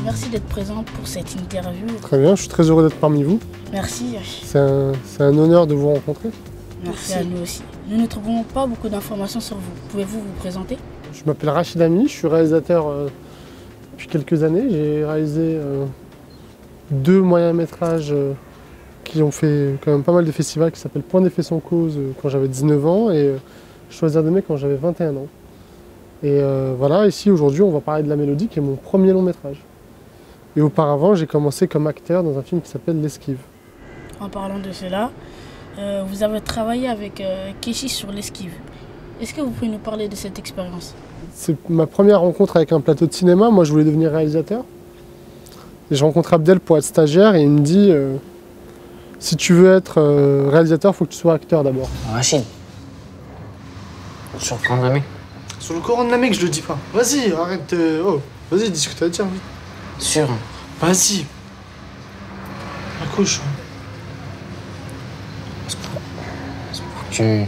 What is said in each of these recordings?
merci d'être présent pour cette interview. Très bien, je suis très heureux d'être parmi vous. Merci. C'est un honneur de vous rencontrer. Merci à nous aussi. Nous ne trouvons pas beaucoup d'informations sur vous. Pouvez-vous vous présenter? Je m'appelle Rachid Ami, je suis réalisateur depuis quelques années. J'ai réalisé 2 moyens-métrages qui ont fait quand même pas mal de festivals, qui s'appellent Point d'effet sans cause quand j'avais 19 ans et Choisir d'aimer quand j'avais 21 ans. Et voilà, ici aujourd'hui on va parler de La Mélodie qui est mon premier long-métrage. Et auparavant j'ai commencé comme acteur dans un film qui s'appelle L'Esquive. En parlant de cela, vous avez travaillé avec Keshi sur L'Esquive. Est-ce que vous pouvez nous parler de cette expérience? C'est ma première rencontre avec un plateau de cinéma. Moi je voulais devenir réalisateur. Et je rencontre Abdel pour être stagiaire et il me dit si tu veux être réalisateur, il faut que tu sois acteur d'abord. Rachid, sur le Coran de la Mecque. Sur le Coran de la Mecque, je le dis pas. Vas-y, arrête. Oh, vas-y, dis ce que t'as à dire, vite. Sûr. Vas-y. Accroche. C'est pour que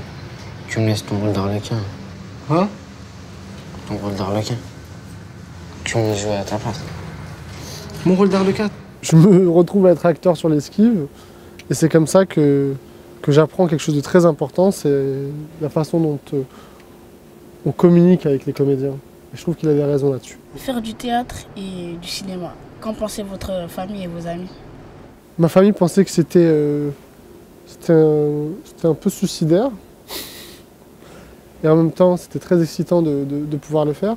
tu me laisses ton rôle d'arlequin. Hein? Ton rôle d'arlequin. Tu me joues à ta place. Mon rôle d'arlequin. Je me retrouve à être acteur sur L'Esquive et c'est comme ça que j'apprends quelque chose de très important, c'est la façon dont on communique avec les comédiens. Et je trouve qu'il avait raison là-dessus. Faire du théâtre et du cinéma, qu'en pensait votre famille et vos amis? Ma famille pensait que c'était un peu suicidaire. Et en même temps, c'était très excitant de pouvoir le faire.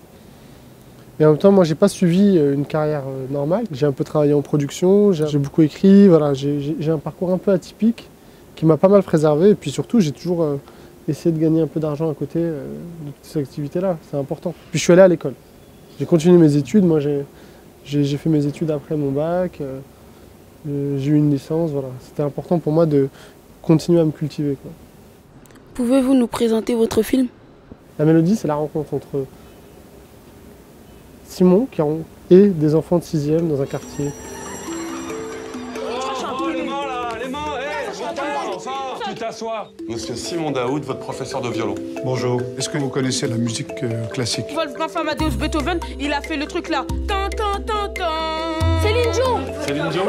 Et en même temps, moi, j'ai pas suivi une carrière normale. J'ai un peu travaillé en production, j'ai beaucoup écrit. Voilà, j'ai un parcours un peu atypique qui m'a pas mal préservé. Et puis surtout, j'ai toujours essayé de gagner un peu d'argent à côté de toutes ces activités-là. C'est important. Puis je suis allé à l'école. J'ai continué mes études. Moi, j'ai fait mes études après mon bac. J'ai eu une licence. Voilà. C'était important pour moi de continuer à me cultiver, quoi. Pouvez-vous nous présenter votre film? La Mélodie, c'est la rencontre entre Simon et des enfants de 6e dans un quartier. Tu t'assois. Monsieur Simon Daoud, votre professeur de violon. Bonjour. Est-ce que vous connaissez la musique classique? Wolfgang Amadeus Beethoven, il a fait le truc là. Tan, tan, tan, tan. Céline Dion. Céline Dion.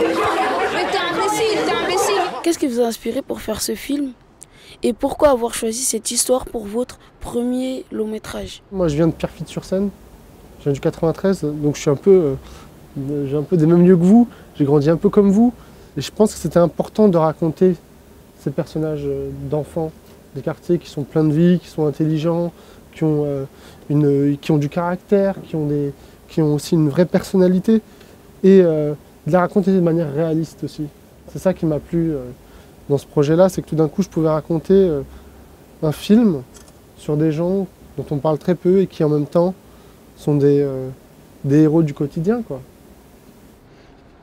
Mais t'es imbécile. Qu'est-ce qui vous a inspiré pour faire ce film? Et pourquoi avoir choisi cette histoire pour votre premier long métrage? Moi, je viens de Pierrefitte-sur-Seine. Je viens du 93, donc je suis j'ai un peu des mêmes lieux que vous. J'ai grandi un peu comme vous. Et je pense que c'était important de raconter ces personnages d'enfants des quartiers qui sont pleins de vie, qui sont intelligents, qui ont du caractère, qui ont aussi une vraie personnalité. Et de les raconter de manière réaliste aussi. C'est ça qui m'a plu dans ce projet-là, c'est que tout d'un coup, je pouvais raconter un film sur des gens dont on parle très peu et qui en même temps sont des héros du quotidien, quoi.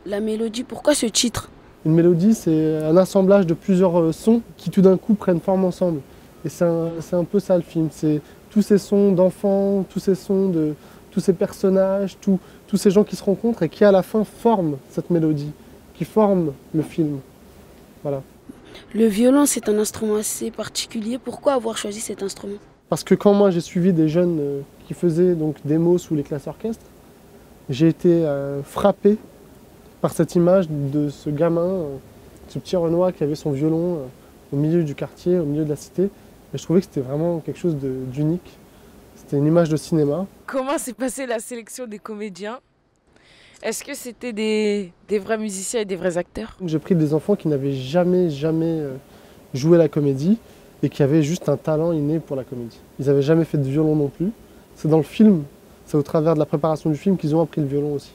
La Mélodie, pourquoi ce titre? Une mélodie, c'est un assemblage de plusieurs sons qui tout d'un coup prennent forme ensemble. Et c'est un peu ça le film, c'est tous ces sons d'enfants, tous ces sons de tous ces personnages, tous ces gens qui se rencontrent et qui à la fin forment cette mélodie, qui forment le film. Voilà. Le violon, c'est un instrument assez particulier. Pourquoi avoir choisi cet instrument? Parce que quand moi j'ai suivi des jeunes qui faisaient donc démos sous les classes orchestres, j'ai été frappé par cette image de ce gamin, ce petit Renoir qui avait son violon au milieu du quartier, au milieu de la cité. Et je trouvais que c'était vraiment quelque chose d'unique. C'était une image de cinéma. Comment s'est passée la sélection des comédiens? Est-ce que c'était des vrais musiciens et des vrais acteurs? J'ai pris des enfants qui n'avaient jamais joué la comédie et qui avaient juste un talent inné pour la comédie. Ils n'avaient jamais fait de violon non plus. C'est dans le film, c'est au travers de la préparation du film qu'ils ont appris le violon aussi.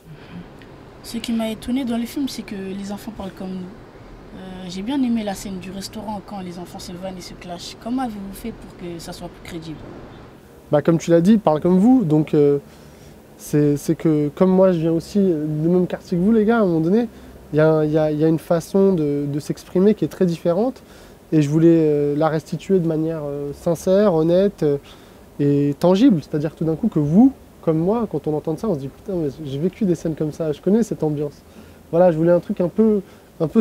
Ce qui m'a étonné dans le film, c'est que les enfants parlent comme nous. J'ai bien aimé la scène du restaurant quand les enfants se vannent et se clashent. Comment avez-vous fait pour que ça soit plus crédible? Comme tu l'as dit, ils parlent comme vous. Donc c'est que comme moi je viens aussi du même quartier que vous les gars, à un moment donné, il y a une façon de s'exprimer qui est très différente. Et je voulais la restituer de manière sincère, honnête et tangible. C'est-à-dire tout d'un coup que vous, comme moi, quand on entend ça, on se dit putain, j'ai vécu des scènes comme ça, je connais cette ambiance. Voilà, je voulais un truc un peu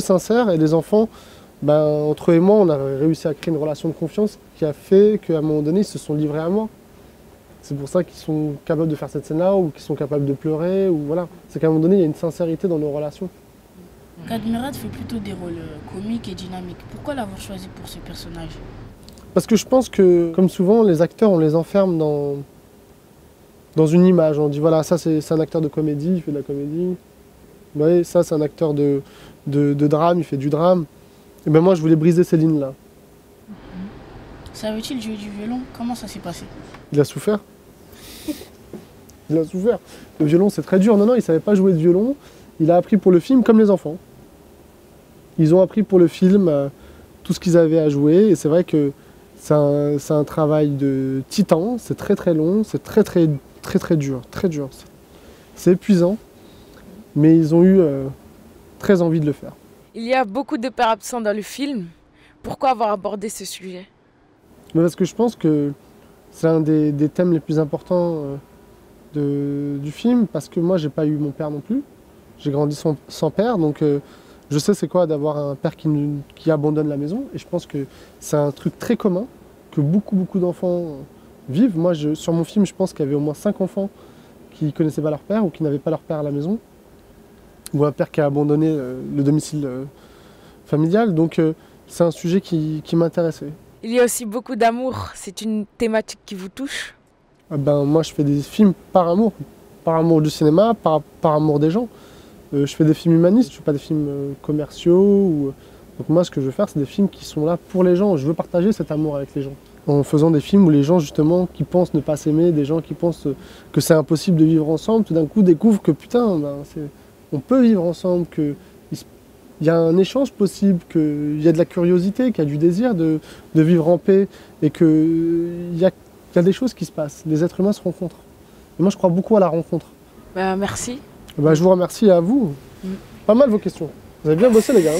sincère et les enfants, entre eux et moi, on a réussi à créer une relation de confiance qui a fait qu'à un moment donné, ils se sont livrés à moi. C'est pour ça qu'ils sont capables de faire cette scène-là ou qu'ils sont capables de pleurer. Ou voilà. C'est qu'à un moment donné, il y a une sincérité dans nos relations. Cadmerade fait plutôt des rôles comiques et dynamiques. Pourquoi l'avoir choisi pour ce personnage? Parce que je pense que, comme souvent, les acteurs, on les enferme dans une image. On dit voilà, ça c'est un acteur de comédie, il fait de la comédie. Ouais, ça c'est un acteur de drame, il fait du drame. Et ben moi je voulais briser ces lignes-là. Savait-il jouer du violon? Comment ça s'est passé? Il a souffert. Il a souffert. Le violon c'est très dur. Non, non, il ne savait pas jouer de violon. Il a appris pour le film comme les enfants. Ils ont appris pour le film tout ce qu'ils avaient à jouer. Et c'est vrai que c'est un travail de titan. C'est très très long. C'est très dur. Très dur. C'est épuisant. Mais ils ont eu très envie de le faire. Il y a beaucoup de pères absents dans le film. Pourquoi avoir abordé ce sujet? Mais parce que je pense que c'est un des thèmes les plus importants du film. Parce que moi, j'ai pas eu mon père non plus. J'ai grandi sans père. Donc je sais c'est quoi d'avoir un père qui abandonne la maison. Et je pense que c'est un truc très commun que beaucoup d'enfants vivent. Moi, sur mon film, je pense qu'il y avait au moins 5 enfants qui ne connaissaient pas leur père ou qui n'avaient pas leur père à la maison. Ou un père qui a abandonné le domicile familial. Donc c'est un sujet qui m'intéressait. Il y a aussi beaucoup d'amour. C'est une thématique qui vous touche? Moi, je fais des films par amour du cinéma, par amour des gens. Je fais des films humanistes, je ne fais pas des films commerciaux. Donc moi, ce que je veux faire, c'est des films qui sont là pour les gens. Je veux partager cet amour avec les gens. En faisant des films où les gens, justement, qui pensent ne pas s'aimer, des gens qui pensent que c'est impossible de vivre ensemble, tout d'un coup découvrent que putain, on peut vivre ensemble, qu'il y a un échange possible, qu'il y a de la curiosité, qu'il y a du désir de vivre en paix et qu'il y a des choses qui se passent. Les êtres humains se rencontrent. Et moi, je crois beaucoup à la rencontre. Merci. Je vous remercie à vous. Pas mal vos questions. Vous avez bien bossé, les gars.